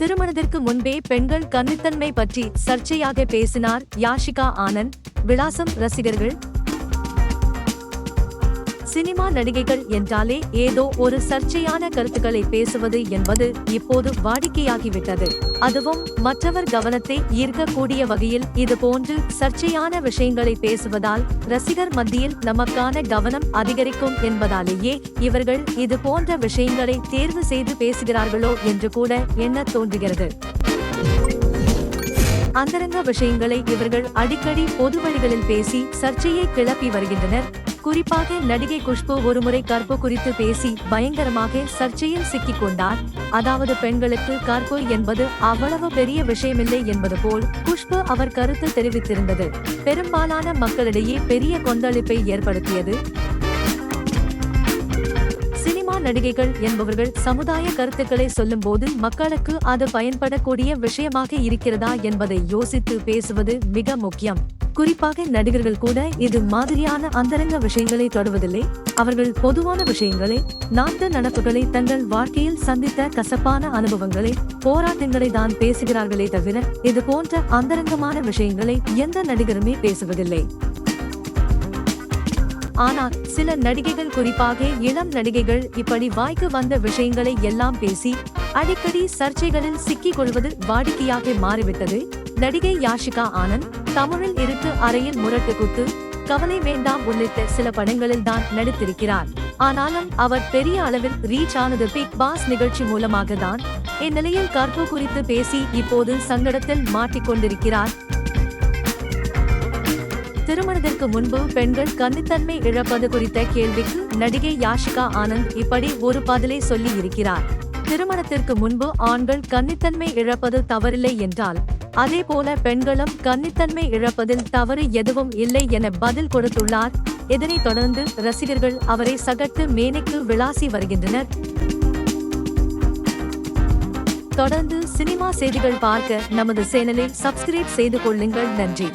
திருமணத்திற்கு முன்பே பெண்கள் கன்னித்தன்மை பற்றி சர்ச்சையாக பேசினார் யாஷிகா ஆனந்த். விலாசம் ரசிகர்கள். சினிமா நடிகைகள் என்றாலே ஏதோ ஒரு சர்ச்சையான கருத்துக்களை பேசுவது என்பது இப்போது வாடிக்கையாகிவிட்டது. அதுவும் மற்றவர் கவனத்தை ஈர்க்கக்கூடிய வகையில் இது போன்று சர்ச்சையான விஷயங்களை பேசுவதால் ரசிகர் மத்தியில் நமக்கான கவனம் அதிகரிக்கும் என்பதாலேயே இவர்கள் இது போன்ற விஷயங்களை தேர்வு செய்து பேசுகிறார்களோ என்று கூட எண்ண தோன்றுகிறது. அந்தரங்க விஷயங்களை இவர்கள் அடிக்கடி பொது வழிகளில் பேசி சர்ச்சையை கிளப்பி வருகின்றனர். குறிப்பாக நடிகை குஷ்பு ஒருமுறை கற்பு குறித்து பேசி பயங்கரமாக சர்ச்சையில் சிக்கிக் கொண்டார். அதாவது பெண்களுக்கு கற்பு என்பது அவ்வளவு பெரிய விஷயமில்லை என்பது போல் குஷ்பு அவர் கருத்து தெரிவித்திருந்தது பெரும்பாலான மக்களிடையே பெரிய கொந்தளிப்பை ஏற்படுத்தியது. சினிமா நடிகைகள் என்பவர்கள் சமுதாய கருத்துக்களை சொல்லும் போது மக்களுக்கு அது பயன்படக்கூடிய விஷயமாக இருக்கிறதா என்பதை யோசித்து பேசுவது மிக முக்கியம். குறிப்பாக நடிகர்கள் கூட இது மாதிரியான அந்தரங்க விஷயங்களை தொடுவதில்லை. அவர்கள் பொதுவான விஷயங்களை, நாட்டு நடப்புகளை, தங்கள் வாழ்க்கையில் சந்தித்த கசப்பான அனுபவங்களை, போராட்டங்களை தான் பேசுகிறார்களே தவிர இது போன்ற அந்தரங்கமான விஷயங்களை எந்த நடிகருமே பேசுவதில்லை. ஆனால் சில நடிகைகள், குறிப்பாக இளம் நடிகைகள் இப்படி வாய்க்கு வந்த விஷயங்களை எல்லாம் பேசி அடிக்கடி சர்ச்சைகளில் சிக்கிக் கொள்வது வாடிக்கையாக மாறிவிட்டது. நடிகை யாஷிகா ஆனந்த் தமிழில் இருட்டு அறையில் முரட்டு குத்து, கவலை வேண்டாம் உள்ளிட்ட சில படங்களில் தான் நடித்திருக்கிறார். ஆனாலும் அவர் பெரிய அளவில் ரீச் ஆனது பிக் பாஸ் நிகழ்ச்சி மூலமாக தான். இந்நிலையில் கற்பு குறித்து பேசி இப்போது சங்கடத்தில் மாட்டிக்கொண்டிருக்கிறார். திருமணத்திற்கு முன்பு பெண்கள் கன்னித்தன்மை இழப்பது குறித்த கேள்விக்கு நடிகை யாஷிகா ஆனந்த் இப்படி ஒரு பதிலை சொல்லி இருக்கிறார். திருமணத்திற்கு முன்பு ஆண்கள் கன்னித்தன்மை இழப்பது தவறில்லை என்றால், அதே போல பெண்களும் கன்னித்தன்மை இழப்பதில் தவறு எதுவும் இல்லை என பதில் கொடுத்துள்ளார். இதனைத் தொடர்ந்து ரசிகர்கள் அவரை சகட்டு மேனிக்கு விளாசி வருகின்றனர். தொடர்ந்து சினிமா செய்திகள் பார்க்க நமது சேனலை சப்ஸ்கிரைப் செய்து கொள்ளுங்கள். நன்றி.